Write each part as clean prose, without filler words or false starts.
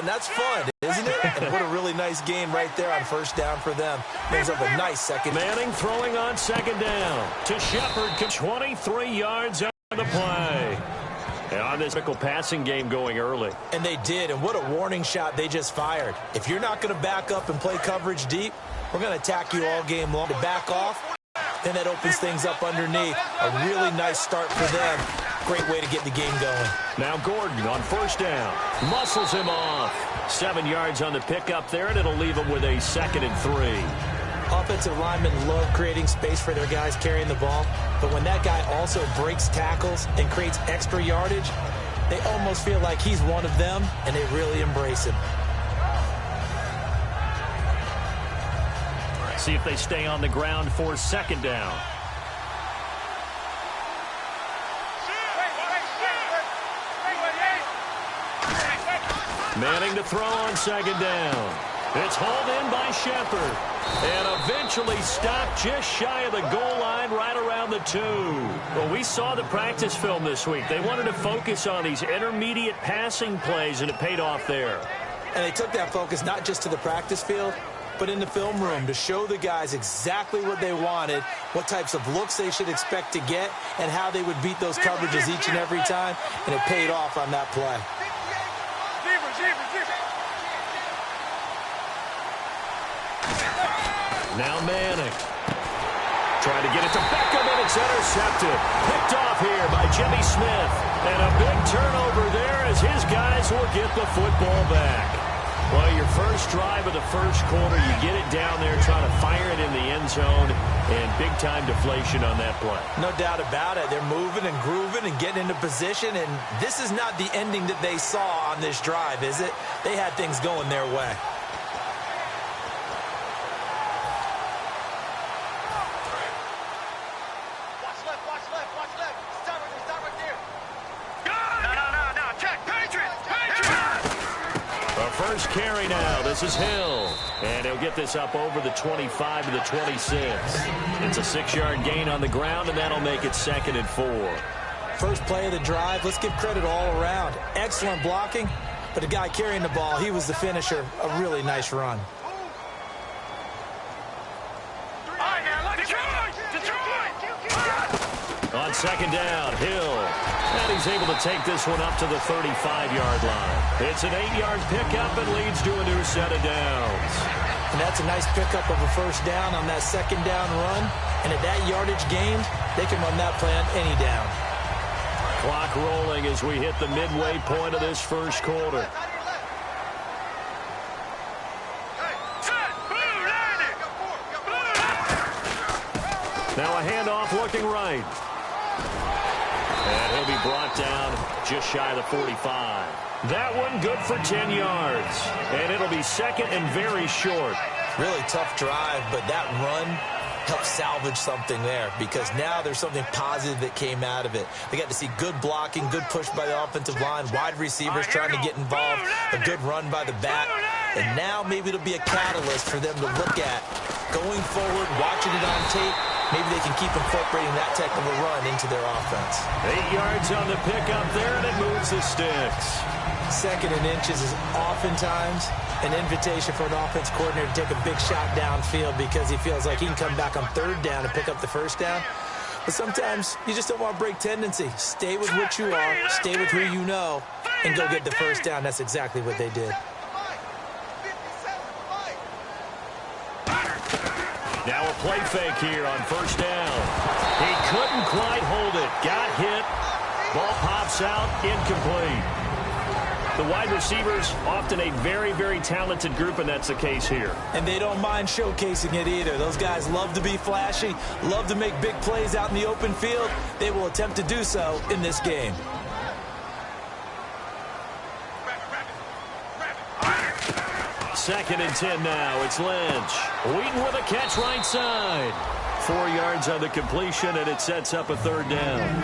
that's fun, isn't it? And what a really nice game right there on first down for them. Brings up a nice second. Manning throwing on second down to Shepard. 23 yards on the play. And on this critical passing game going early. And they did, and what a warning shot they just fired. If you're not going to back up and play coverage deep, we're going to attack you all game long. To back off, then that opens things up underneath. A really nice start for them. Great way to get the game going. Now Gordon on first down. Muscles him off. 7 yards on the pickup there, and it'll leave him with a 2nd and 3. Offensive linemen love creating space for their guys carrying the ball, but when that guy also breaks tackles and creates extra yardage, they almost feel like he's one of them, and they really embrace him. See if they stay on the ground for second down. Manning to throw on second down. It's hauled in by Shepard. And eventually stopped just shy of the goal line right around the 2. Well, we saw the practice film this week. They wanted to focus on these intermediate passing plays, and it paid off there. And they took that focus not just to the practice field, but in the film room to show the guys exactly what they wanted, what types of looks they should expect to get, and how they would beat those coverages each and every time. And it paid off on that play. Now Manning. Trying to get it to Beckham, and it's intercepted. Picked off here by Jimmy Smith. And a big turnover there as his guys will get the football back. Well, your first drive of the first quarter, you get it down there, trying to fire it in the end zone, and big-time deflation on that play. No doubt about it. They're moving and grooving and getting into position, and this is not the ending that they saw on this drive, is it? They had things going their way. First carry now. This is Hill. And he'll get this up over the 25 to the 26. It's a 6-yard gain on the ground, and that'll make it 2nd and 4. First play of the drive. Let's give credit all around. Excellent blocking, but the guy carrying the ball, he was the finisher. A really nice run. On second down, Hill. And he's able to take this one up to the 35-yard line. It's an 8-yard pickup and leads to a new set of downs. And that's a nice pickup of a first down on that second down run. And at that yardage gained, they can run that play on any down. Clock rolling as we hit the midway point of this first quarter. Now a handoff looking right. And he'll be brought down just shy of the 45. That one good for 10 yards. And it'll be 2nd and very short. Really tough drive, but that run helped salvage something there, because now there's something positive that came out of it. They got to see good blocking, good push by the offensive line, wide receivers trying to get involved, a good run by the back. And now maybe it'll be a catalyst for them to look at going forward, watching it on tape. Maybe they can keep incorporating that type of a run into their offense. 8 yards on the pickup there, and it moves the sticks. 2nd and inches is oftentimes an invitation for an offense coordinator to take a big shot downfield because he feels like he can come back on 3rd down and pick up the first down. But sometimes you just don't want to break tendency. Stay with what you are, stay with who you know, and go get the first down. That's exactly what they did. Now a play fake here on first down. He couldn't quite hold it. Got hit. Ball pops out. Incomplete. The wide receivers, often a very, very talented group, and that's the case here. And they don't mind showcasing it either. Those guys love to be flashy, love to make big plays out in the open field. They will attempt to do so in this game. Second and 10 now. It's Lynch. Wheaton with a catch right side. 4 yards on the completion, and it sets up a 3rd down.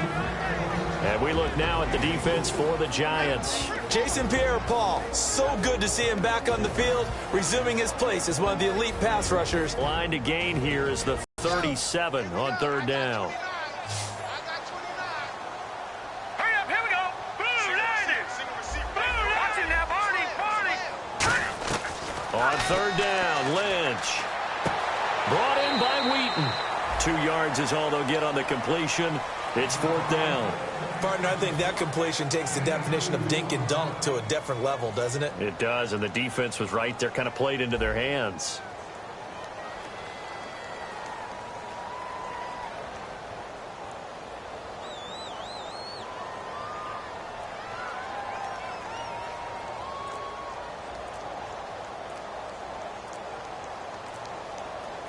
And we look now at the defense for the Giants. Jason Pierre-Paul, so good to see him back on the field, resuming his place as one of the elite pass rushers. Line to gain here is the 37 on 3rd down. On third down, Lynch. Brought in by Wheaton. 2 yards is all they'll get on the completion. It's fourth down. Partner, I think that completion takes the definition of dink and dunk to a different level, doesn't it? It does, and the defense was right there, kind of played into their hands.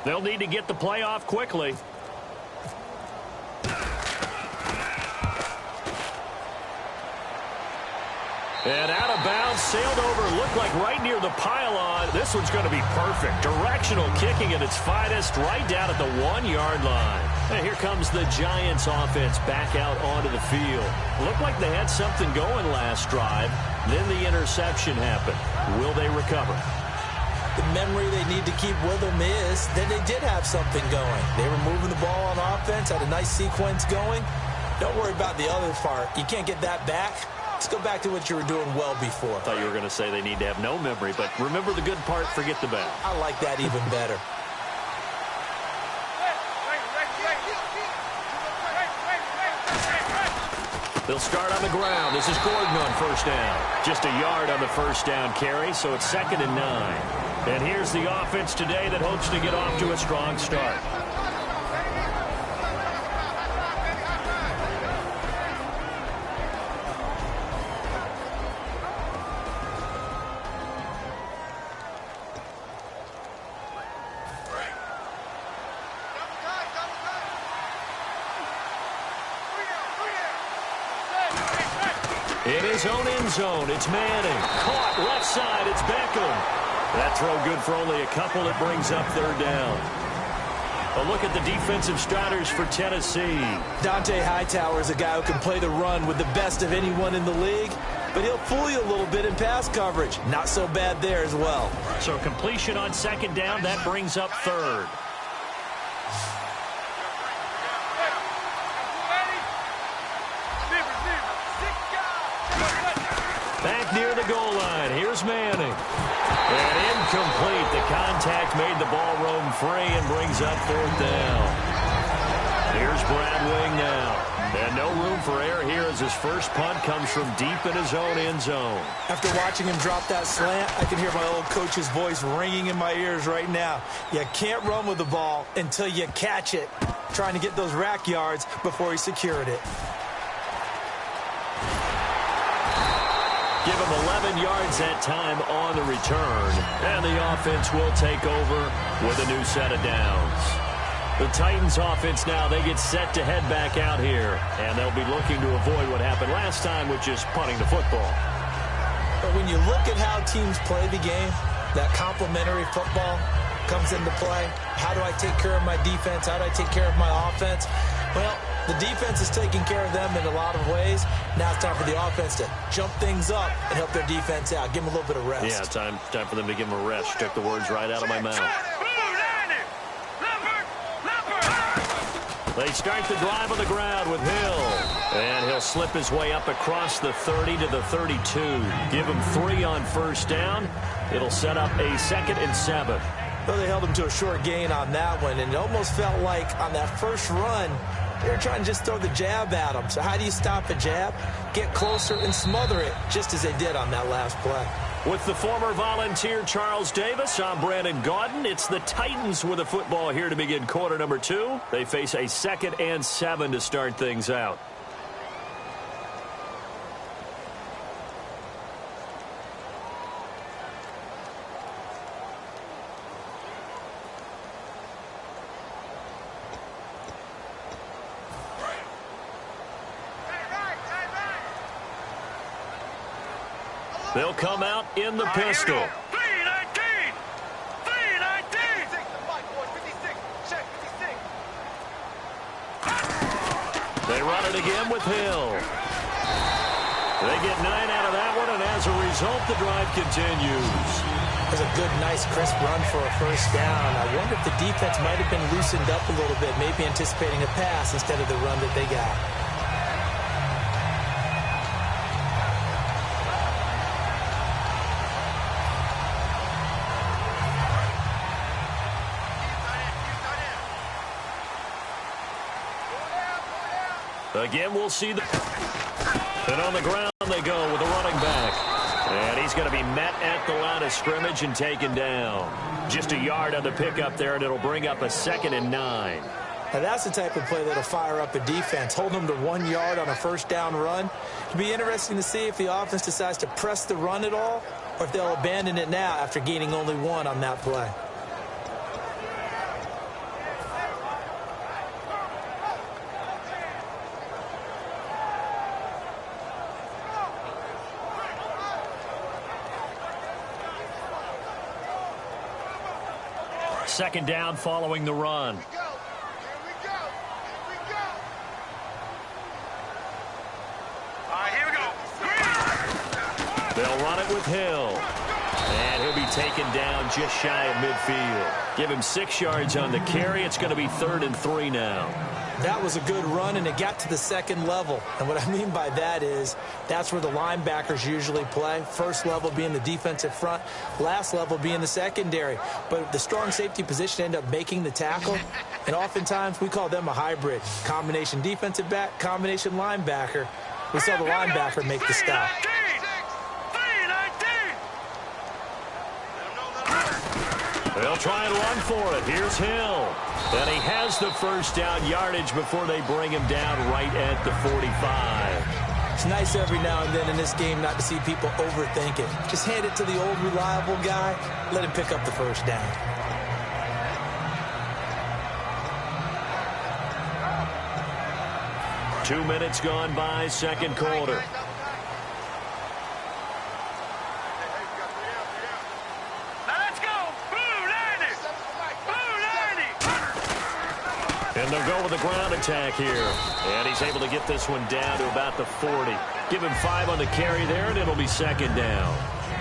They'll need to get the play off quickly. And out of bounds, sailed over, looked like right near the pylon. This one's going to be perfect. Directional kicking at its finest, right down at the 1-yard line. And here comes the Giants offense back out onto the field. Looked like they had something going last drive. Then the interception happened. Will they recover? The memory they need to keep with them is that they did have something going. They were moving the ball on offense, had a nice sequence going. Don't worry about the other part. You can't get that back. Let's go back to what you were doing well before. I thought you were going to say they need to have no memory, but remember the good part, forget the bad. I like that even better. They'll start on the ground. This is Gordon on first down. Just a yard on the first down carry, so it's 2nd and 9. And here's the offense today that hopes to get off to a strong start. In his own end zone, it's Manning. Caught left side, it's Beckham. That throw good for only a couple. It brings up third down. A look at the defensive starters for Tennessee. Dante Hightower is a guy who can play the run with the best of anyone in the league, but he'll fool you a little bit in pass coverage. Not so bad there as well. So completion on 2nd down, that brings up 3rd. Back near the goal line. Here's Manning. And incomplete. The contact made the ball roam free and brings up 4th down. Here's Brad Wing now. And no room for error here as his first punt comes from deep in his own end zone. After watching him drop that slant, I can hear my old coach's voice ringing in my ears right now. You can't run with the ball until you catch it. Trying to get those rack yards before he secured it. Give him 11 yards that time on the return. And the offense will take over with a new set of downs. The Titans offense now, they get set to head back out here. And they'll be looking to avoid what happened last time, which is punting the football. But when you look at how teams play the game, that complementary football comes into play. How do I take care of my defense? How do I take care of my offense? Well, the defense is taking care of them in a lot of ways. Now it's time for the offense to jump things up and help their defense out. Give them a little bit of rest. Yeah, time for them to give them a rest. You took the words right out of my mouth. They start the drive on the ground with Hill. And he'll slip his way up across the 30 to the 32. Give him 3 on first down. It'll set up a 2nd and 7. Well, they held him to a short gain on that one, and it almost felt like on that first run, they were trying to just throw the jab at him. So how do you stop a jab? Get closer and smother it, just as they did on that last play. With the former Volunteer Charles Davis, I'm Brandon Gaudin. It's the Titans with the football here to begin quarter number 2. They face a 2nd and 7 to start things out. They'll come out in the pistol. They run it again with Hill. They get 9 out of that one, and as a result, the drive continues. It was a good, nice, crisp run for a first down. I wonder if the defense might have been loosened up a little bit, maybe anticipating a pass instead of the run that they got. Again, we'll see the... And on the ground they go with the running back. And he's going to be met at the line of scrimmage and taken down. Just a yard on the pickup there, and it'll bring up a 2nd and 9. Now that's the type of play that'll fire up a defense. Hold them to 1 yard on a first down run. It'll be interesting to see if the offense decides to press the run at all, or if they'll abandon it now after gaining only 1 on that play. Second down following the run. They'll run it with Hill. And he'll be taken down just shy of midfield. Give him 6 yards on the carry. It's going to be 3rd and 3 now. That was a good run, and it got to the 2nd level. And what I mean by that is that's where the linebackers usually play. First level being the defensive front, last level being the secondary. But the strong safety position ended up making the tackle, and oftentimes we call them a hybrid. Combination defensive back, combination linebacker. We saw the linebacker make the stop. They'll try and run for it. Here's Hill. And he has the first down yardage before they bring him down right at the 45. It's nice every now and then in this game not to see people overthink it. Just hand it to the old reliable guy. Let him pick up the first down. Two minutes gone by, second quarter. And they'll go with a ground attack here. And he's able to get this one down to about the 40. Give him 5 on the carry there, and it'll be second down.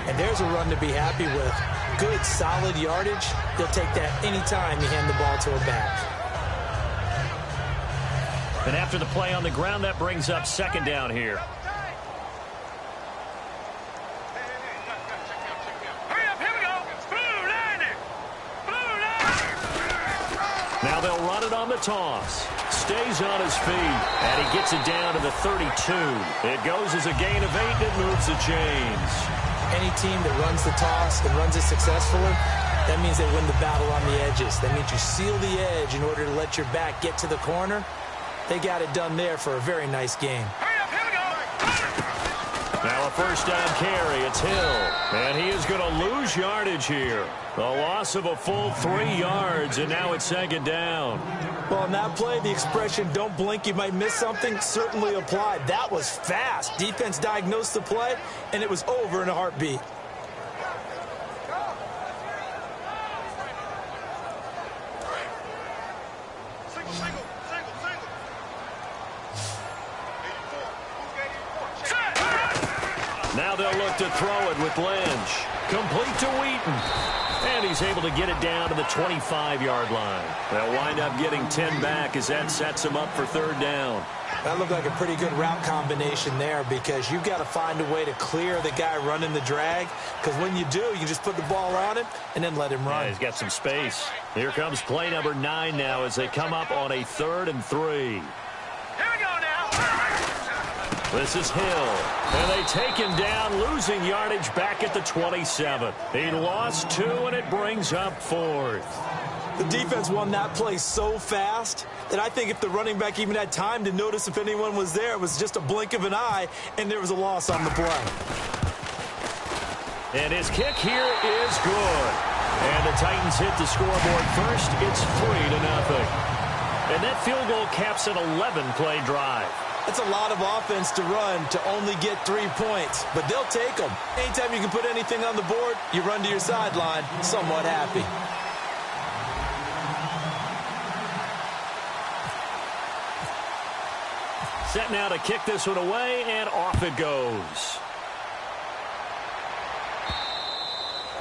And there's a run to be happy with. Good, solid yardage. You'll take that anytime you hand the ball to a back. And after the play on the ground, that brings up second down here. Now they'll run it on the toss. Stays on his feet, and he gets it down to the 32. It goes as a gain of 8, and it moves the chains. Any team that runs the toss and runs it successfully, that means they win the battle on the edges. That means you seal the edge in order to let your back get to the corner. They got it done there for a very nice game. Now a first down carry. It's Hill. And he is going to lose yardage here. A loss of a full 3 yards, and now it's second down. Well, on that play, the expression, don't blink, you might miss something, certainly applied. That was fast. Defense diagnosed the play, and it was over in a heartbeat. Now they'll look to throw it with Lynch. Complete to Wheaton. And he's able to get it down to the 25-yard line. They'll wind up getting 10 back as that sets him up for third down. That looked like a pretty good route combination there because you've got to find a way to clear the guy running the drag, because when you do, you can just put the ball on him and then let him run. Yeah, he's got some space. Here comes play number 9 now as they come up on a 3rd and 3. Here we go now. This is Hill. And they take him down, losing yardage back at the 27. He lost 2, and it brings up 4th. The defense won that play so fast that I think if the running back even had time to notice if anyone was there, it was just a blink of an eye, and there was a loss on the play. And his kick here is good. And the Titans hit the scoreboard first. It's 3-0. And that field goal caps an 11-play drive. That's a lot of offense to run to only get 3 points, but they'll take them. Anytime you can put anything on the board, you run to your sideline somewhat happy. Set now to kick this one away, and off it goes.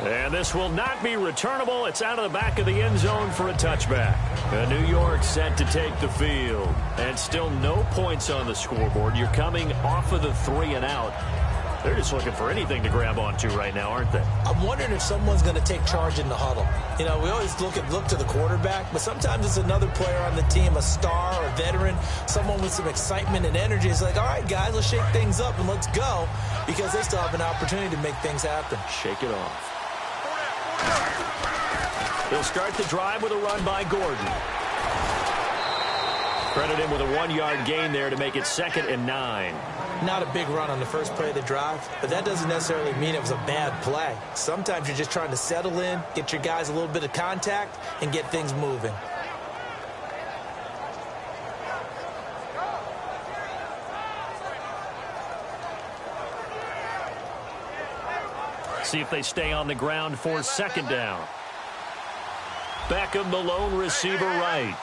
And this will not be returnable. It's out of the back of the end zone for a touchback. New York set to take the field. And still no points on the scoreboard. You're coming off of the 3 and out. They're just looking for anything to grab onto right now, aren't they? I'm wondering if someone's going to take charge in the huddle. You know, we always look to the quarterback, but sometimes it's another player on the team, a star, a veteran, someone with some excitement and energy. It's like, all right, guys, let's shake things up and let's go, because they still have an opportunity to make things happen. Shake it off. They'll start the drive with a run by Gordon. Credit him with a 1-yard gain there to make it 2nd and 9. Not a big run on the first play of the drive, but that doesn't necessarily mean it was a bad play. Sometimes you're just trying to settle in, get your guys a little bit of contact, and get things moving. See if they stay on the ground for 2nd down. Beckham, the lone receiver, right.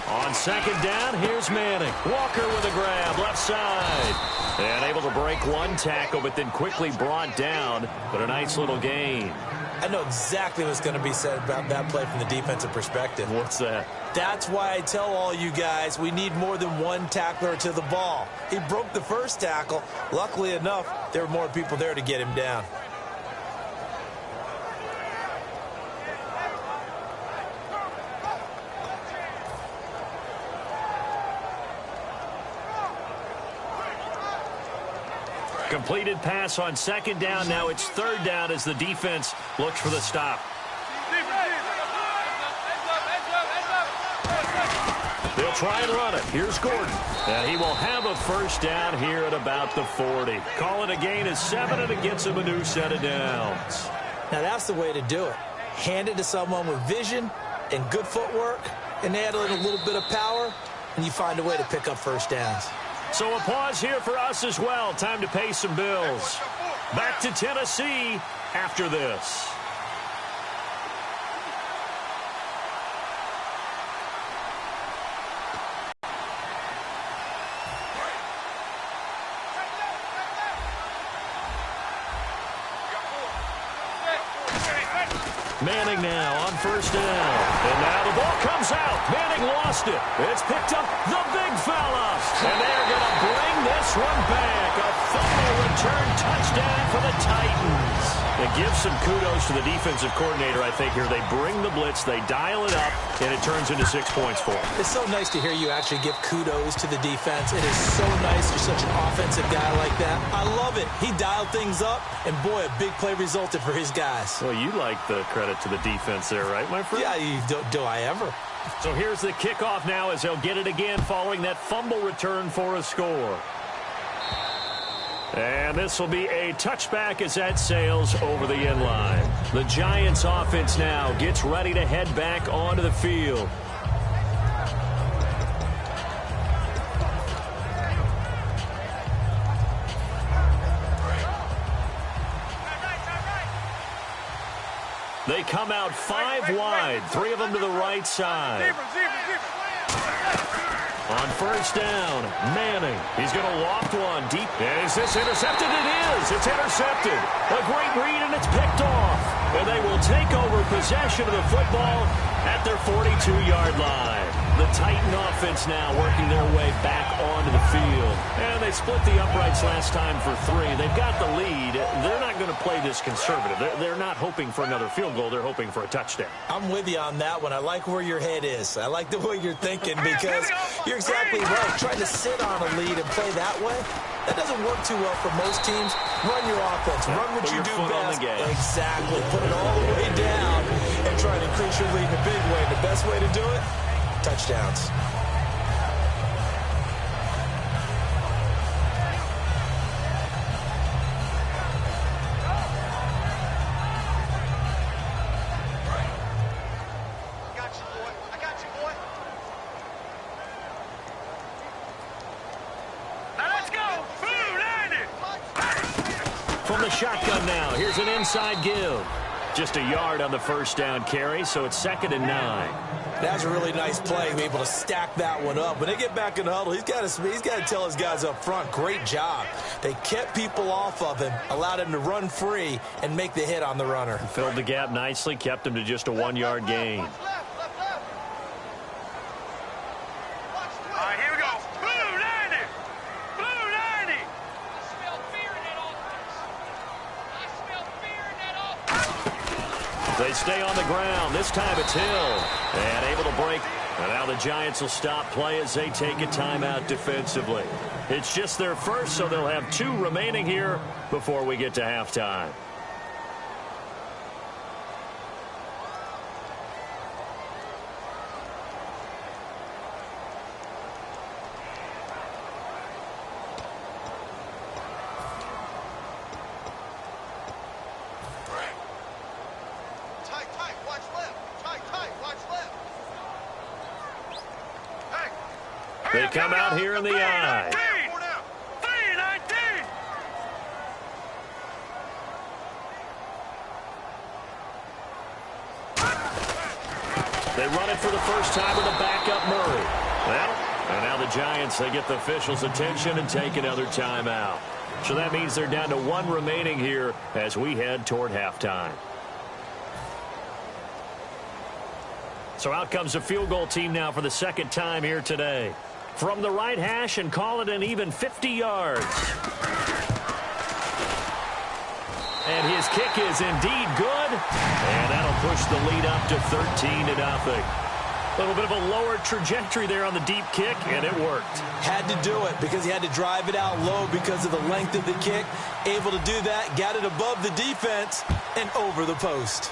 On 2nd down, here's Manning. Walker with a grab, left side. And able to break one tackle, but then quickly brought down. But a nice little gain. I know exactly what's going to be said about that play from the defensive perspective. What's that? That's why I tell all you guys we need more than one tackler to the ball. He broke the first tackle. Luckily enough, there were more people there to get him down. Completed pass on 2nd down. Now it's 3rd down as the defense looks for the stop. They'll try and run it. Here's Gordon. And he will have a 1st down here at about the 40. Call it a gain of 7, and it gets him a new set of downs. Now that's the way to do it. Hand it to someone with vision and good footwork, and add in a little bit of power, and you find a way to pick up 1st downs. So a pause here for us as well. Time to pay some bills. Back to Tennessee after this. Manning now on 1st down. And now the ball comes out. Manning lost it. It's picked up, the big fella. And they're going to bring this one back. A fumble return touchdown for the Titans. It gives some kudos to the defensive coordinator, I think, here. They bring the blitz, they dial it up, and it turns into 6 points for them. It's so nice to hear you actually give kudos to the defense. It is so nice you're such an offensive guy like that. I love it. He dialed things up, and boy, a big play resulted for his guys. Well, you like the credit to the defense there, right, my friend? Yeah, do I ever. So here's the kickoff now as they'll get it again following that fumble return for a score. And this will be a touchback as that sails over the end line. The Giants offense now gets ready to head back onto the field. They come out 5 wide, 3 of them to the right side. On 1st down, Manning. He's going to loft one deep. Is this intercepted? It is. It's intercepted. A great read, and it's picked off. And they will take over possession of the football at their 42-yard line. The Titan offense now working their way back onto the field. And they split the uprights last time for 3. They've got the lead. They're not going to play this conservative. They're not hoping for another field goal. They're hoping for a touchdown. I'm with you on that one. I like where your head is. I like the way you're thinking, because you're exactly right. Trying to sit on a lead and play that way, that doesn't work too well for most teams. Run your offense. Run what you do best. Exactly. Put it all the way down and try to increase your lead in a big way. The best way to do it, touchdowns. From the shotgun now, here's an inside give. Just a yard on the 1st down carry, so it's 2nd and 9. That's a really nice play, to be able to stack that one up. When they get back in the huddle, he's got to tell his guys up front, great job. They kept people off of him, allowed him to run free and make the hit on the runner. Filled the gap nicely, kept him to just a 1-yard gain. They stay on the ground. This time it's Hill. And able to break. And now the Giants will stop play as they take a timeout defensively. It's just their first, so they'll have 2 remaining here before we get to halftime. They come out here in the I. They run it for the first time with a backup Murray. Well, and now the Giants, they get the officials' attention and take another timeout. So that means they're down to 1 remaining here as we head toward halftime. So out comes the field goal team now for the second time here today. From the right hash and call it an even 50 yards. And his kick is indeed good. And that'll push the lead up to 13-0. A little bit of a lower trajectory there on the deep kick, and it worked. Had to do it because he had to drive it out low because of the length of the kick. Able to do that, got it above the defense and over the post.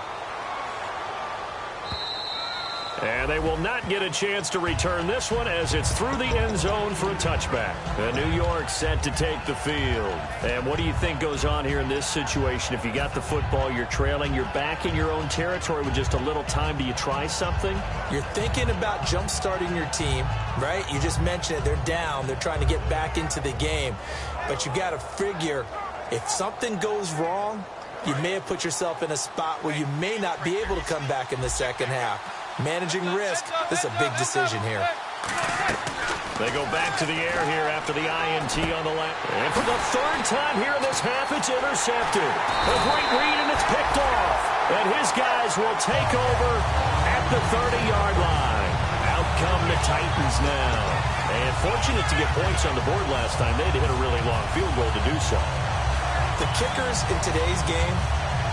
And they will not get a chance to return this one as it's through the end zone for a touchback. And New York set to take the field. And what do you think goes on here in this situation? If you got the football, you're trailing, you're back in your own territory with just a little time. Do you try something? You're thinking about jump-starting your team, right? You just mentioned it. They're down. They're trying to get back into the game. But you got to figure if something goes wrong, you may have put yourself in a spot where you may not be able to come back in the second half. Managing risk, this is a big decision here. They go back to the air here after the INT on the left. And for the 3rd time here in this half, it's intercepted. A great read, and it's picked off. And his guys will take over at the 30-yard line. Out come the Titans now. And fortunate to get points on the board last time. They had to hit a really long field goal to do so. The kickers in today's game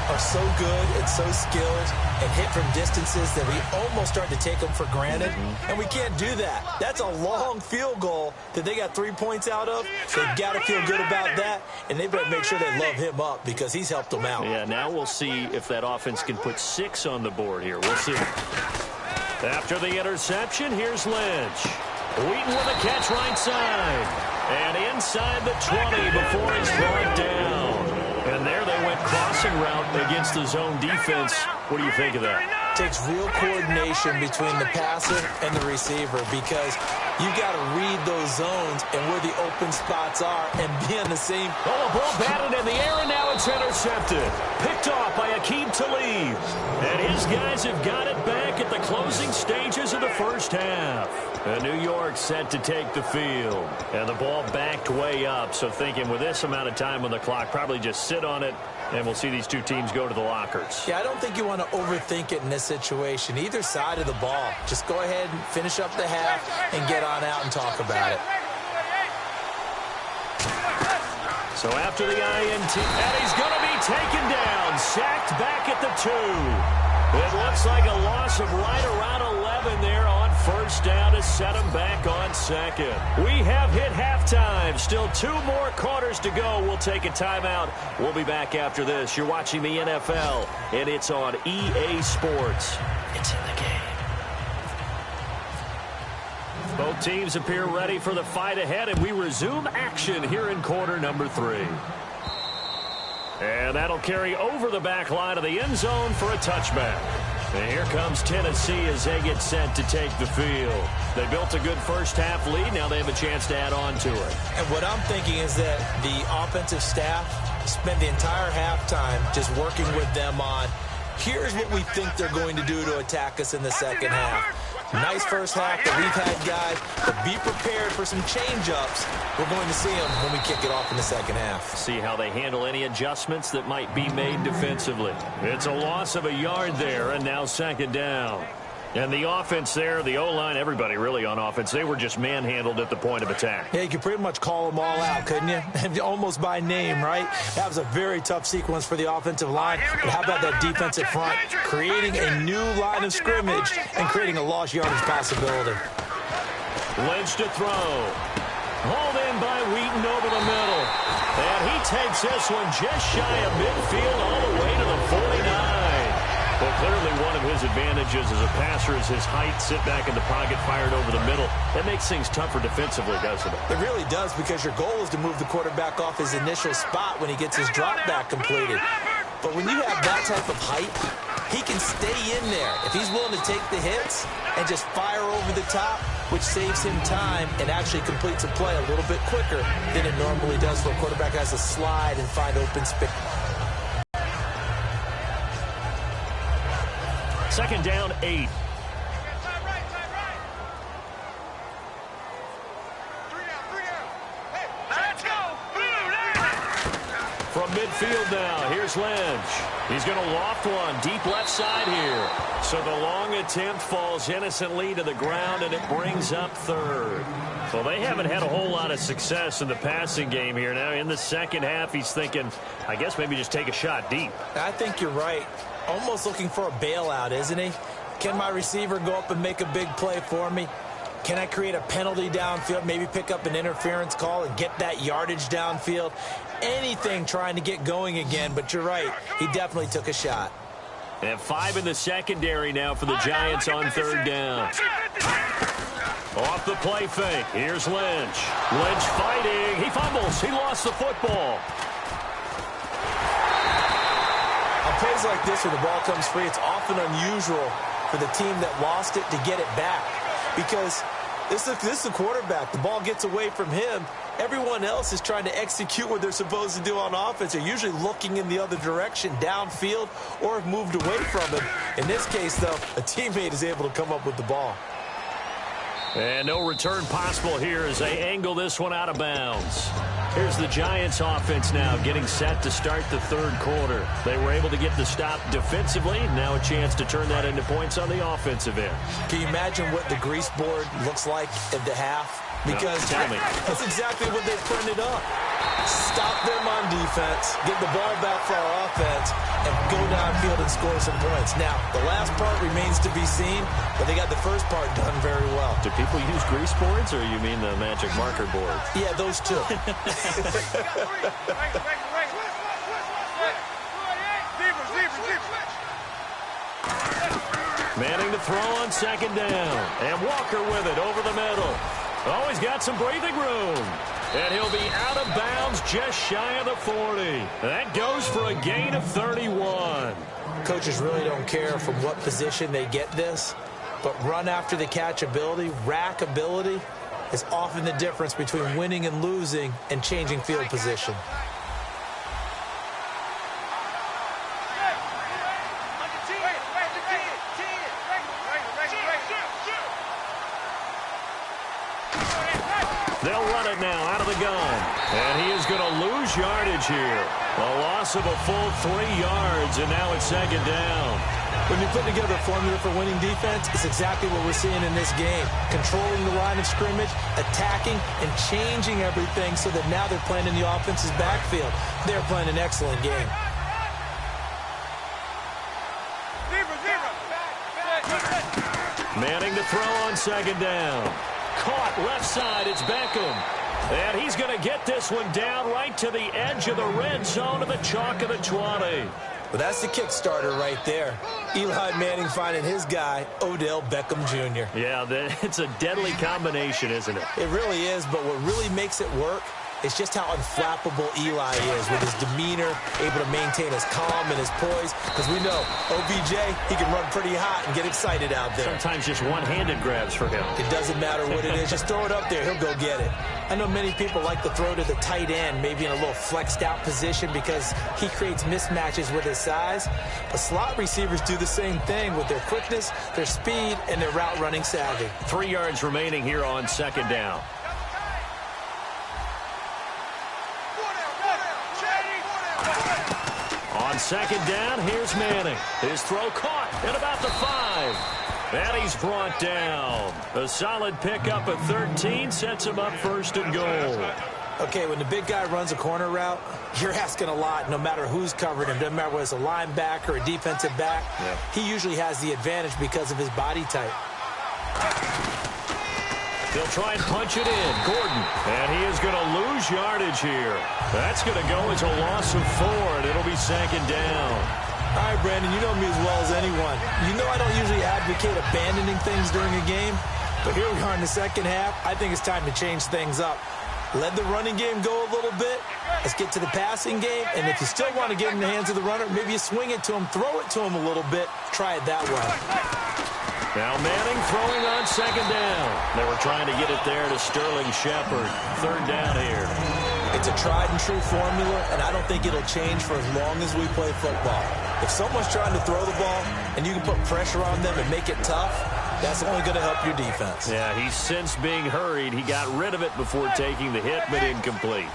are so good and so skilled and hit from distances that we almost start to take them for granted, and we can't do that. That's a long field goal that they got 3 points out of. They've got to feel good about that, and they better make sure they love him up because he's helped them out. Yeah, now we'll see if that offense can put 6 on the board here. We'll see. After the interception, here's Lynch. Wheaton with a catch right side. And inside the 20 before he's brought down. And there they went crossing route against the zone defense. What do you think of that? Takes real coordination between the passer and the receiver because you got to read those zones and where the open spots are and be on the same. Oh, a ball batted in the air, and now it's intercepted. Picked off by Aqib Talib. And his guys have got it back at the closing stages of the first half. And New York set to take the field. And the ball backed way up, so thinking with this amount of time on the clock, probably just sit on it, and we'll see these two teams go to the lockers. Yeah, I don't think you want to overthink it in this situation. Either side of the ball. Just go ahead and finish up the half and get on out and talk about it. So after the INT, and he's going to be taken down. Sacked back at the 2. It looks like a loss of right around 11 there on first down to set him back on second. We have hit halftime. Still 2 more quarters to go. We'll take a timeout. We'll be back after this. You're watching the NFL, and it's on EA Sports. It's in the game. Both teams appear ready for the fight ahead, and we resume action here in quarter number 3. And that'll carry over the back line of the end zone for a touchback. And here comes Tennessee as they get set to take the field. They built a good first half lead. Now they have a chance to add on to it. And what I'm thinking is that the offensive staff spent the entire halftime just working with them on, here's what we think they're going to do to attack us in the second half. Nice first half that we've had, guys, but be prepared for some change-ups. We're going to see them when we kick it off in the second half. See how they handle any adjustments that might be made defensively. It's a loss of a yard there, and now second down. And the offense there, the O-line, everybody really on offense, they were just manhandled at the point of attack. Yeah, you could pretty much call them all out, couldn't you? Almost by name, right? That was a very tough sequence for the offensive line. But how about that defensive front? Creating a new line of scrimmage and creating a lost yardage possibility. Lynch to throw. Hauled in by Wheaton over the middle. And he takes this one just shy of midfield all the way to the 49. Well, clearly one of his advantages as a passer is his height, sit back in the pocket, fired over the middle. That makes things tougher defensively, doesn't it? It really does, because your goal is to move the quarterback off his initial spot when he gets his drop back completed. But when you have that type of height, he can stay in there if he's willing to take the hits and just fire over the top, which saves him time and actually completes a play a little bit quicker than it normally does for a quarterback who has to slide and find open space. Second down, 8. Let's go. From midfield now, here's Lynch. He's going to loft one deep left side here. So the long attempt falls innocently to the ground, and it brings up third. Well, they haven't had a whole lot of success in the passing game here. Now, in the second half, he's thinking, I guess maybe just take a shot deep. I think you're right. Almost looking for a bailout, isn't he? Can my receiver go up and make a big play for me? Can I create a penalty downfield, maybe pick up an interference call and get that yardage downfield? Anything trying to get going again, but you're right. He definitely took a shot. And 5 in the secondary now for the Giants on third down. Off the play fake. Here's Lynch. Lynch fighting. He fumbles. He lost the football. On plays like this where the ball comes free, it's often unusual for the team that lost it to get it back, because this is a quarterback. The ball gets away from him. Everyone else is trying to execute what they're supposed to do on offense. They're usually looking in the other direction, downfield, or have moved away from him. In this case, though, a teammate is able to come up with the ball. And no return possible here as they angle this one out of bounds. Here's the Giants offense now getting set to start the third quarter. They were able to get the stop defensively. Now a chance to turn that into points on the offensive end. Can you imagine what the grease board looks like at the half? Because no, tell me. That's exactly what they printed up. Stop them on defense, get the ball back for our offense, and go downfield and score some points. Now, the last part remains to be seen, but they got the first part done very well. Do people use grease boards, or you mean the magic marker board? Yeah, those two. Manning to throw on second down. And Walker with it over the middle. Oh, he's got some breathing room. And he'll be out of bounds just shy of the 40. That goes for a gain of 31. Coaches really don't care from what position they get this, but run after the catch ability, rack ability, is often the difference between winning and losing and changing field position. They'll run it now out of the gun. And he is going to lose yardage here. A loss of a full 3 yards, and now it's second down. When you put together a formula for winning defense, it's exactly what we're seeing in this game. Controlling the line of scrimmage, attacking, and changing everything so that now they're playing in the offense's backfield. They're playing an excellent game. Manning to throw on second down. Caught left side, it's Beckham. And he's going to get this one down right to the edge of the red zone of the chalk of the 20. Well, that's the kickstarter right there. Eli Manning finding his guy, Odell Beckham Jr. Yeah, it's a deadly combination, isn't it? It really is, but what really makes it work is just how unflappable Eli is with his demeanor, able to maintain his calm and his poise. Because we know, OBJ, he can run pretty hot and get excited out there. Sometimes just one-handed grabs for him. It doesn't matter what it is. Just throw it up there. He'll go get it. I know many people like to throw to the tight end, maybe in a little flexed out position because he creates mismatches with his size. But slot receivers do the same thing with their quickness, their speed, and their route running savvy. 3 yards remaining here on second down. On second down, here's Manning. His throw caught at about the 5. And he's brought down. A solid pickup of 13 sets him up first and goal. Okay, when the big guy runs a corner route, you're asking a lot no matter who's covering him. Doesn't matter whether it's a linebacker or a defensive back. Yeah. He usually has the advantage because of his body type. They'll try and punch it in. Gordon. And he is going to lose yardage here. That's going to go as a loss of 4, and it'll be second down. All right, Brandon, you know me as well as anyone. You know I don't usually advocate abandoning things during a game, but here we are in the second half. I think it's time to change things up. Let the running game go a little bit. Let's get to the passing game, and if you still want to get in the hands of the runner, maybe you swing it to him, throw it to him a little bit, try it that way. Now Manning throwing on second down. They were trying to get it there to Sterling Shepard. Third down here. It's a tried-and-true formula, and I don't think it'll change for as long as we play football. If someone's trying to throw the ball and you can put pressure on them and make it tough, that's only going to help your defense. Yeah, he's since being hurried. He got rid of it before taking the hit, but incomplete.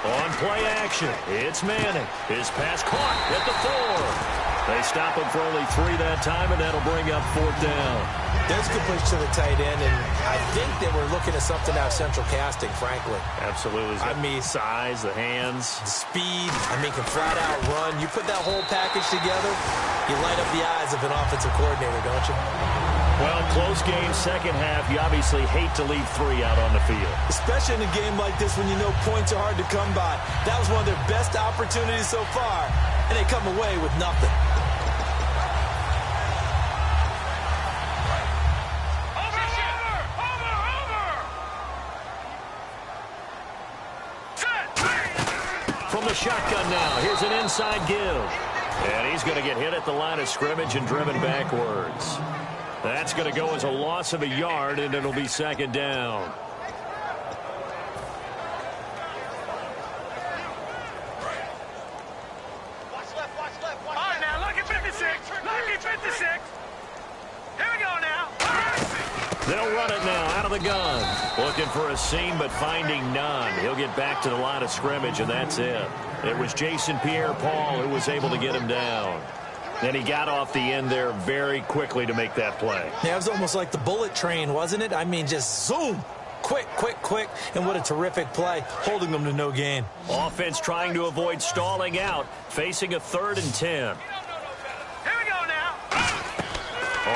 On play action, it's Manning. His pass caught at the 4. They stop him for only 3 that time, and that'll bring up fourth down. There's a good push to the tight end, and I think they were looking at something out of central casting, frankly. Absolutely. I mean, size, the hands. The speed, can flat out run. You put that whole package together, you light up the eyes of an offensive coordinator, don't you? Well, close game, second half. You obviously hate to leave 3 out on the field. Especially in a game like this when you know points are hard to come by. That was one of their best opportunities so far, and they come away with nothing. From the shotgun now, here's an inside give. And he's going to get hit at the line of scrimmage and driven backwards. That's going to go as a loss of a yard, and it'll be second down. Watch left. All right, now, lucky 56. Lucky 56. Here we go now. They'll run it now out of the gun. Looking for a seam, but finding none. He'll get back to the line of scrimmage, and that's it. It was Jason Pierre-Paul who was able to get him down. And he got off the end there very quickly to make that play. Yeah, it was almost like the bullet train, wasn't it? I mean, just zoom. Quick. And what a terrific play, holding them to no gain. Offense trying to avoid stalling out, facing a 3rd and 10. Here we go now.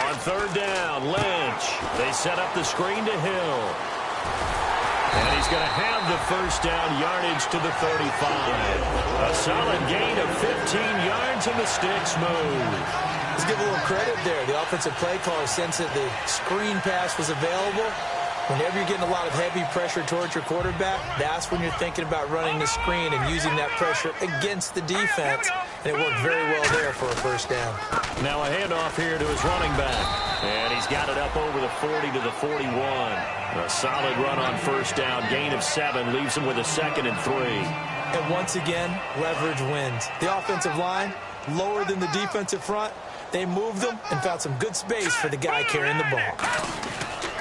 On third down, Lynch. They set up the screen to Hill. And he's going to have the first down, yardage to the 35. A solid gain of 15 yards, and the sticks move. Let's give a little credit there. The offensive play caller sensed that the screen pass was available. Whenever you're getting a lot of heavy pressure towards your quarterback, that's when you're thinking about running the screen and using that pressure against the defense. And it worked very well there for a first down. Now a handoff here to his running back. And he's got it up over the 40 to the 41. A solid run on first down. Gain of 7 leaves him with a 2nd and 3. And once again, leverage wins. The offensive line, lower than the defensive front. They moved them and found some good space for the guy carrying the ball.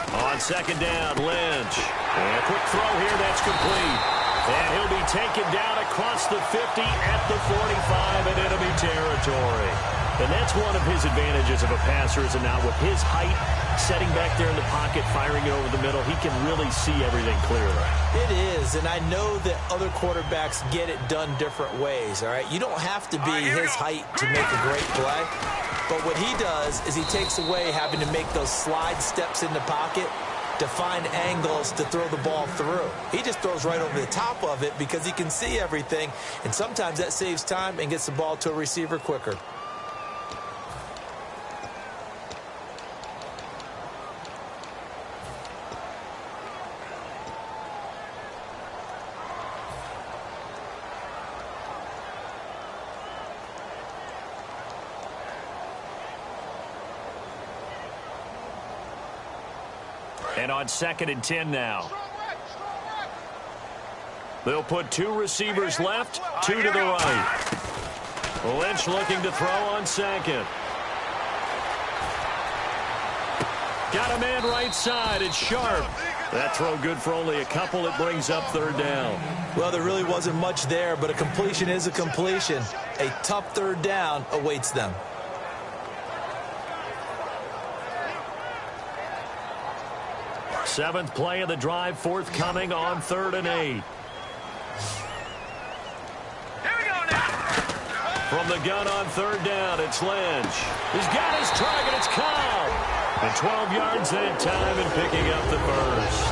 On second down, Lynch. And a quick throw here, that's complete. And he'll be taken down across the 50 at the 45 and enemy territory. And that's one of his advantages of a passer, is not with his height, setting back there in the pocket, firing it over the middle, he can really see everything clearly. It is, and I know that other quarterbacks get it done different ways, all right? You don't have to be his height to make a great play. But what he does is he takes away having to make those slide steps in the pocket to find angles to throw the ball through. He just throws right over the top of it because he can see everything, and sometimes that saves time and gets the ball to a receiver quicker. And on 2nd and 10 now. They'll put 2 receivers left, 2 to the right. Lynch looking to throw on 2nd. Got a man right side. It's Sharp. That throw good for only a couple. It brings up 3rd down. Well, there really wasn't much there, but a completion is a completion. A tough 3rd down awaits them. Seventh play of the drive forthcoming on 3rd and 8. Here we go now. From the gun on 3rd down, it's Lynch. He's got his target. It's Cobb. And 12 yards that time and picking up the first.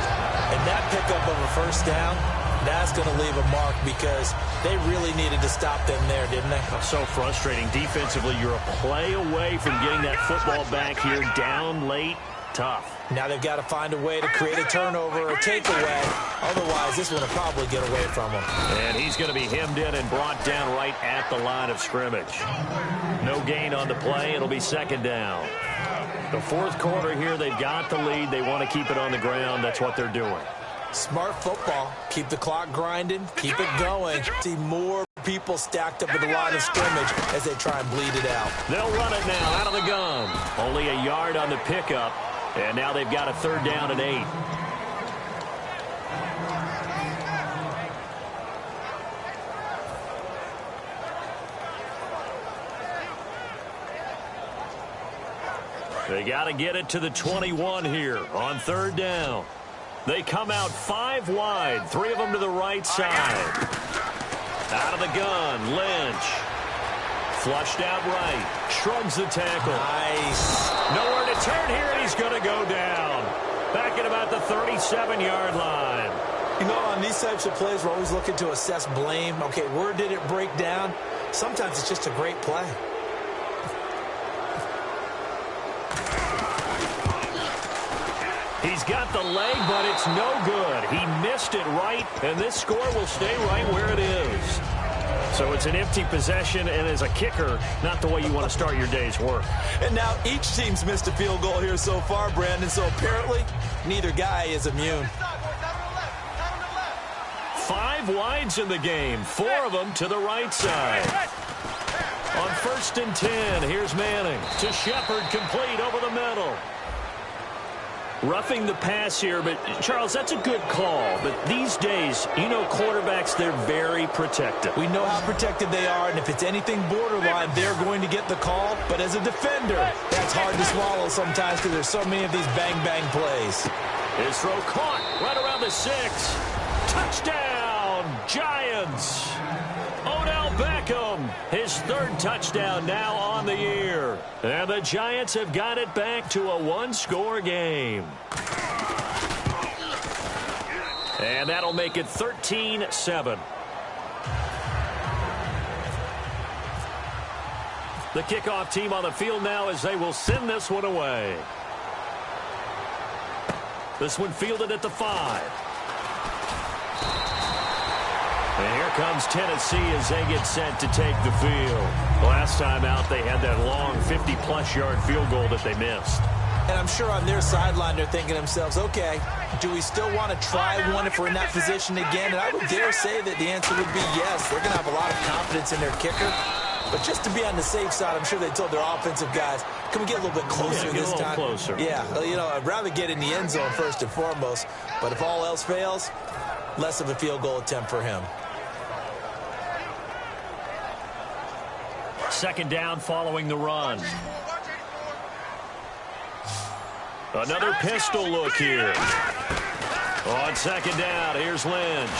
And that pickup of a first down, that's going to leave a mark because they really needed to stop them there, didn't they? So frustrating. Defensively, you're a play away from getting that football back here down late. Tough. Now they've got to find a way to create a turnover or a takeaway. Otherwise, this one will probably get away from them. And he's going to be hemmed in and brought down right at the line of scrimmage. No gain on the play. It'll be 2nd down. The 4th quarter here, they've got the lead. They want to keep it on the ground. That's what they're doing. Smart football. Keep the clock grinding. Keep it going. See more people stacked up at the line of scrimmage as they try and bleed it out. They'll run it now out of the gun. Only a yard on the pickup. And now they've got a 3rd down and 8. They got to get it to the 21 here on 3rd down. They come out 5 wide, 3 of them to the right side. Out of the gun, Lynch. Flushed out right. Shrugs the tackle. Nice. Nowhere to turn here, and he's going to go down. Back at about the 37-yard line. You know, on these types of plays, we're always looking to assess blame. Okay, where did it break down? Sometimes it's just a great play. He's got the leg, but it's no good. He missed it right, and this score will stay right where it is. So it's an empty possession, and as a kicker, not the way you want to start your day's work. And now each team's missed a field goal here so far, Brandon, so apparently neither guy is immune. 5 wides in the game, 4 of them to the right side. On 1st and 10, here's Manning to Shepard, complete over the middle. Roughing the pass here, but, Charles, that's a good call. But these days, you know, quarterbacks, they're very protective. We know how protected they are, and if it's anything borderline, they're going to get the call. But as a defender, that's hard to swallow sometimes because there's so many of these bang-bang plays. His throw caught right around the 6. Touchdown, Giants. Odell Beckham, his 3rd touchdown now on the year. And the Giants have got it back to a 1-score game. And that'll make it 13-7. The kickoff team on the field now as they will send this one away. This one fielded at the 5. And here comes Tennessee as they get set to take the field. Last time out, they had that long 50-plus-yard field goal that they missed. And I'm sure on their sideline, they're thinking to themselves, okay, do we still want to try one if we're in that position again? And I would dare say that the answer would be yes. They're going to have a lot of confidence in their kicker. But just to be on the safe side, I'm sure they told their offensive guys, can we get a little bit closer this time? Closer. Yeah, well, you know, I'd rather get in the end zone first and foremost. But if all else fails, less of a field goal attempt for him. 2nd down following the run. Another pistol look here. On 2nd down, here's Lynch.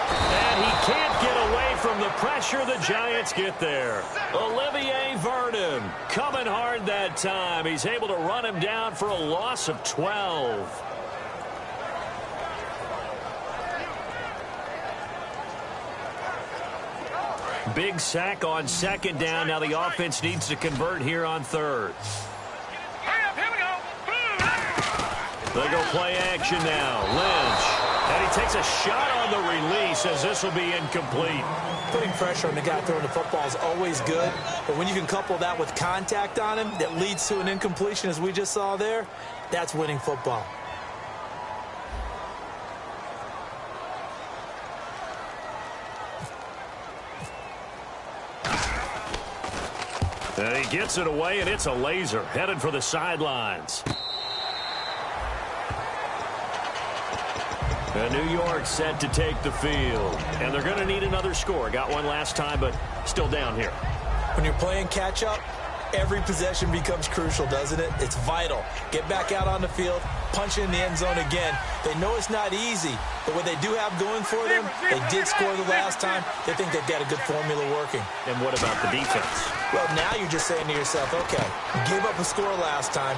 And he can't get away from the pressure. The Giants get there. Olivier Vernon coming hard that time. He's able to run him down for a loss of 12. Big sack on 2nd down. Now the offense needs to convert here on 3rd. Hurry up, here we go. They go play action now. Lynch. And he takes a shot on the release as this will be incomplete. Putting pressure on the guy throwing the football is always good. But when you can couple that with contact on him that leads to an incompletion, as we just saw there, that's winning football. And he gets it away, and it's a laser headed for the sidelines. And New York set to take the field. And they're going to need another score. Got one last time, but still down here. When you're playing catch-up, Every possession becomes crucial, doesn't it? It's vital. Get back out on the field, punch in the end zone again. They know it's not easy, but what they do have going for them, they did score the last time. They think they've got a good formula working. And what about the defense? Well, now you're just saying to yourself, okay, gave up a score last time.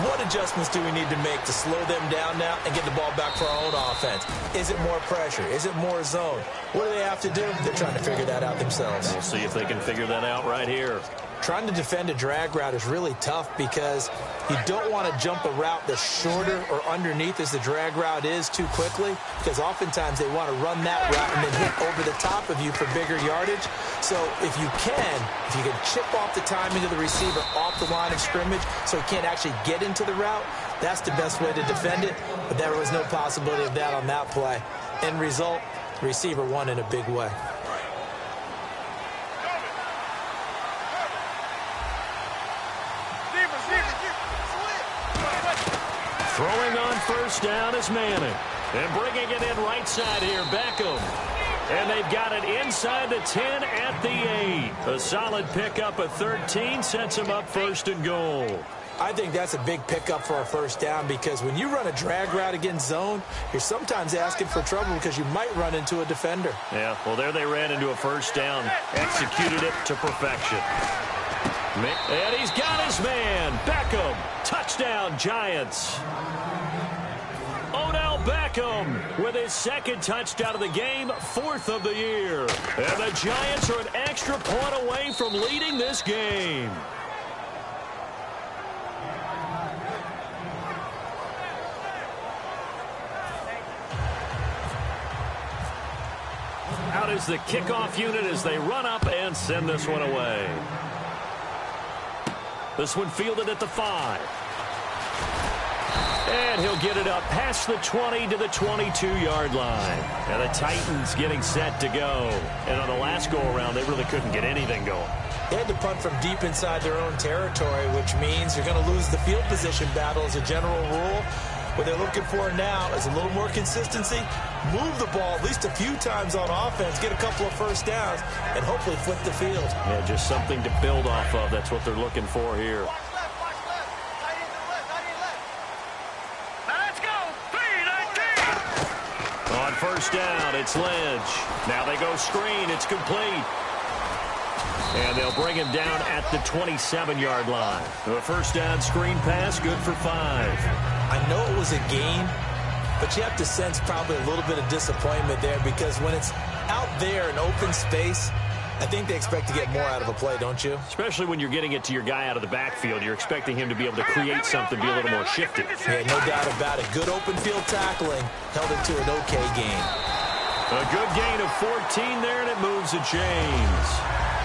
What adjustments do we need to make to slow them down now and get the ball back for our own offense? Is it more pressure? Is it more zone? What do they have to do? They're trying to figure that out themselves. We'll see if they can figure that out right here. Trying to defend a drag route is really tough because you don't want to jump a route that's shorter or underneath as the drag route is too quickly, because oftentimes they want to run that route and then hit over the top of you for bigger yardage. So if you can chip off the timing of the receiver off the line of scrimmage so he can't actually get into the route, that's the best way to defend it. But there was no possibility of that on that play. End result, the receiver won in a big way. Throwing on first down is Manning. And bringing it in right side here, Beckham. And they've got it inside the 10 at the 8. A solid pickup of 13 sets them up first and goal. I think that's a big pickup for a first down, because when you run a drag route against zone, you're sometimes asking for trouble because you might run into a defender. Yeah, well, there they ran into a first down. Executed it to perfection. And he's got his man. Beckham. Touchdown, Giants. Odell Beckham with his second touchdown of the game, 4th of the year. And the Giants are an extra point away from leading this game. Out is the kickoff unit as they run up and send this one away. This one fielded at the 5. And he'll get it up past the 20 to the 22-yard line. And the Titans getting set to go. And on the last go-around, they really couldn't get anything going. They had to punt from deep inside their own territory, which means you're going to lose the field position battle as a general rule. What they're looking for now is a little more consistency, move the ball at least a few times on offense, get a couple of first downs, and hopefully flip the field. Yeah, just something to build off of. That's what they're looking for here. Let's go. 3-19. On first down, it's Lynch. Now they go screen. It's complete. And they'll bring him down at the 27-yard line. A first down screen pass, good for 5. I know it was a gain, but you have to sense probably a little bit of disappointment there, because when it's out there in open space, I think they expect to get more out of a play, don't you? Especially when you're getting it to your guy out of the backfield. You're expecting him to be able to create something, be a little more shifty. Yeah, no doubt about it. Good open field tackling held it to an okay gain. A good gain of 14 there, and it moves the chains.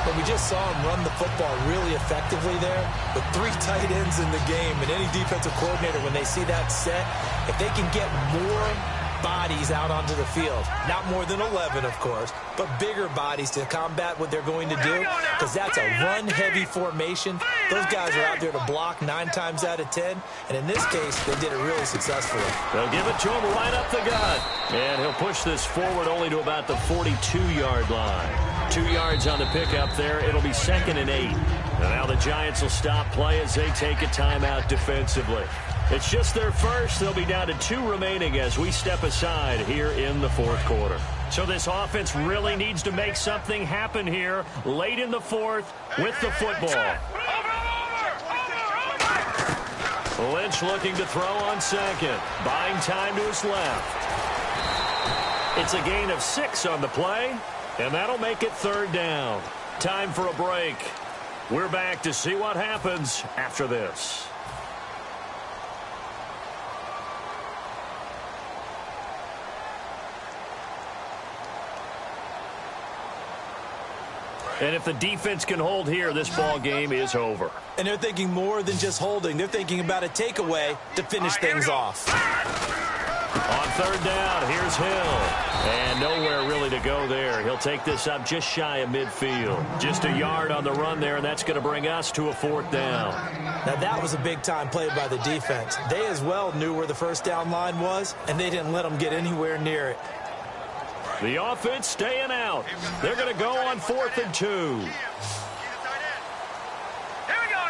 But we just saw him run the football really effectively there with 3 tight ends in the game. And any defensive coordinator, when they see that set, if they can get more bodies out onto the field, not more than 11, of course, but bigger bodies to combat what they're going to do, because that's a run-heavy formation. Those guys are out there to block 9 times out of 10, and in this case, they did it really successfully. They'll give it to him right up the gut, and he'll push this forward only to about the 42-yard line. 2 yards on the pickup there. It'll be 2nd and 8. And now the Giants will stop play as they take a timeout defensively. It's just their first. They'll be down to 2 remaining as we step aside here in the 4th quarter. So this offense really needs to make something happen here late in the 4th with the football. Lynch looking to throw on 2nd. Buying time to his left. It's a gain of 6 on the play, and that'll make it 3rd down. Time for a break. We're back to see what happens after this. And if the defense can hold here, this ball game is over. And they're thinking more than just holding. They're thinking about a takeaway to finish things off. On 3rd down, here's Hill. And nowhere really to go there. He'll take this up just shy of midfield. Just a yard on the run there, and that's going to bring us to a 4th down. Now, that was a big-time play by the defense. They as well knew where the first down line was, and they didn't let them get anywhere near it. The offense staying out. They're going to go on 4th and 2. Here we go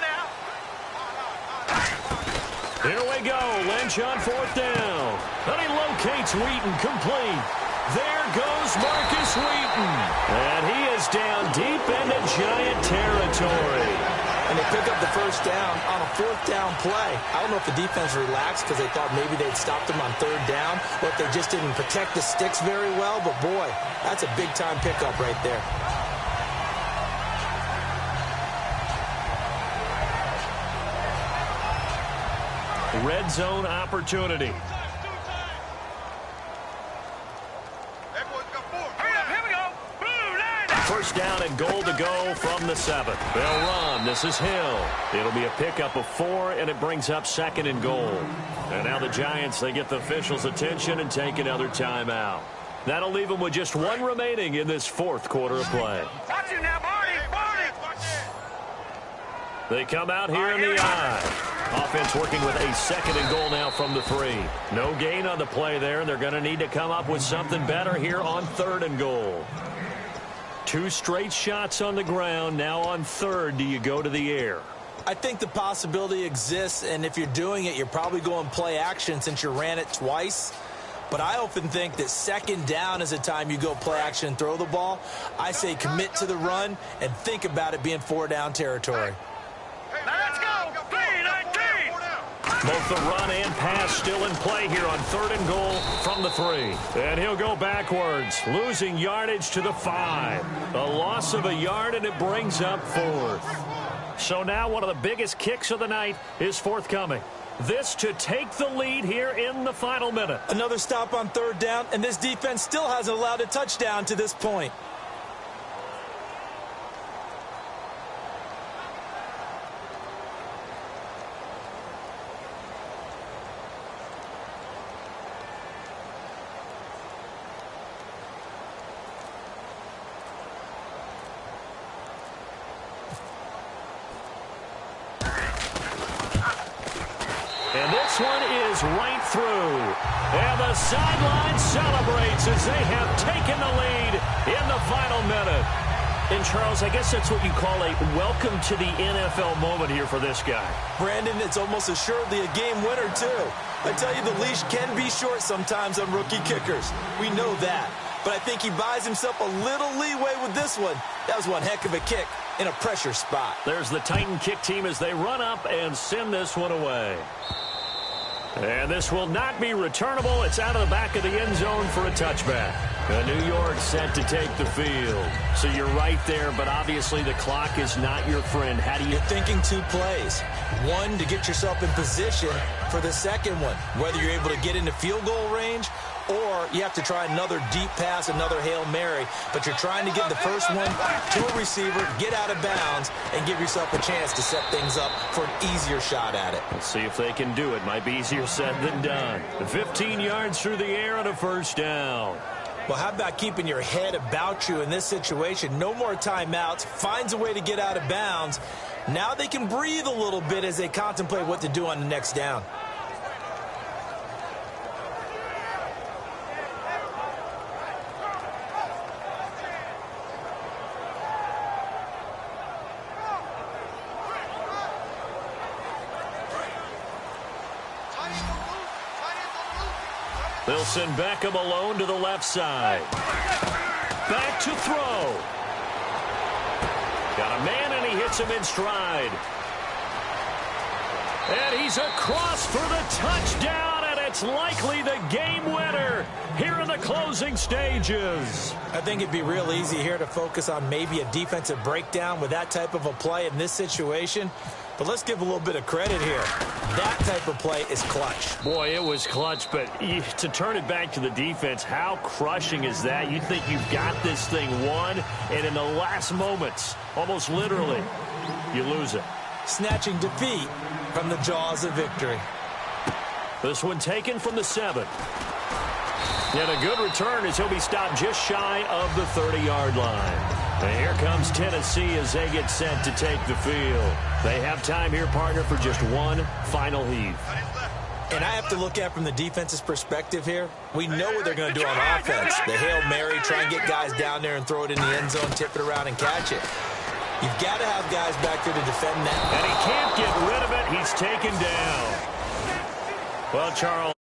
Here we go. Lynch on 4th down. And he locates Wheaton, complete. There goes Marcus Wheaton. And he is down deep into Giant territory. And they pick up the first down on a 4th down play. I don't know if the defense relaxed because they thought maybe they'd stopped them on 3rd down, or if they just didn't protect the sticks very well. But, boy, that's a big-time pickup right there. Red zone opportunity. First down and goal to go from the 7. They'll run. This is Hill. It'll be a pickup of 4, and it brings up 2nd and goal. And now the Giants, they get the officials' attention and take another timeout. That'll leave them with just 1 remaining in this 4th quarter of play. Watch him now, Barney. They come out here in the eye. Offense working with a 2nd and goal now from the 3. No gain on the play there, and they're going to need to come up with something better here on 3rd and goal. 2 straight shots on the ground. Now on 3rd, do you go to the air? I think the possibility exists, and if you're doing it, you're probably going play action since you ran it twice. But I often think that 2nd down is the time you go play action and throw the ball. I say commit to the run and think about it being 4-down territory. Now let's go. 3-19. Both the run and pass still in play here on 3rd and goal from the 3. And he'll go backwards, losing yardage to the 5. A loss of a yard, and it brings up 4th. So now one of the biggest kicks of the night is forthcoming. This to take the lead here in the final minute. Another stop on 3rd down, and this defense still hasn't allowed a touchdown to this point. And this one is right through. And the sideline celebrates as they have taken the lead in the final minute. And, Charles, I guess that's what you call a welcome to the NFL moment here for this guy. Brandon, it's almost assuredly a game winner, too. I tell you, the leash can be short sometimes on rookie kickers. We know that. But I think he buys himself a little leeway with this one. That was one heck of a kick in a pressure spot. There's the Titan kick team as they run up and send this one away. And this will not be returnable. It's out of the back of the end zone for a touchback. New York set to take the field. So you're right there, but obviously the clock is not your friend. How do you... You're thinking 2 plays. One, to get yourself in position for the second one. Whether you're able to get into field goal range, or you have to try another deep pass, another Hail Mary. But you're trying to get the first one to a receiver, get out of bounds, and give yourself a chance to set things up for an easier shot at it. Let's see if they can do it. Might be easier said than done. 15 yards through the air and a first down. Well, how about keeping your head about you in this situation? No more timeouts. Finds a way to get out of bounds. Now they can breathe a little bit as they contemplate what to do on the next down. They'll send Beckham alone to the left side. Back to throw. Got a man, and he hits him in stride. And he's across for the touchdown, and it's likely the game winner here in the closing stages. I think it'd be real easy here to focus on maybe a defensive breakdown with that type of a play in this situation. But let's give a little bit of credit here. That type of play is clutch. Boy, it was clutch, but to turn it back to the defense, how crushing is that? You think you've got this thing won, and in the last moments, almost literally, you lose it. Snatching defeat from the jaws of victory. This one taken from the 7. And a good return as he'll be stopped just shy of the 30-yard line. And here comes Tennessee as they get set to take the field. They have time here, partner, for just one final heave. And I have to look at from the defense's perspective here. We know what they're going to do on offense. The Hail Mary, try and get guys down there and throw it in the end zone, tip it around and catch it. You've got to have guys back there to defend that. And he can't get rid of it. He's taken down. Well, Charles.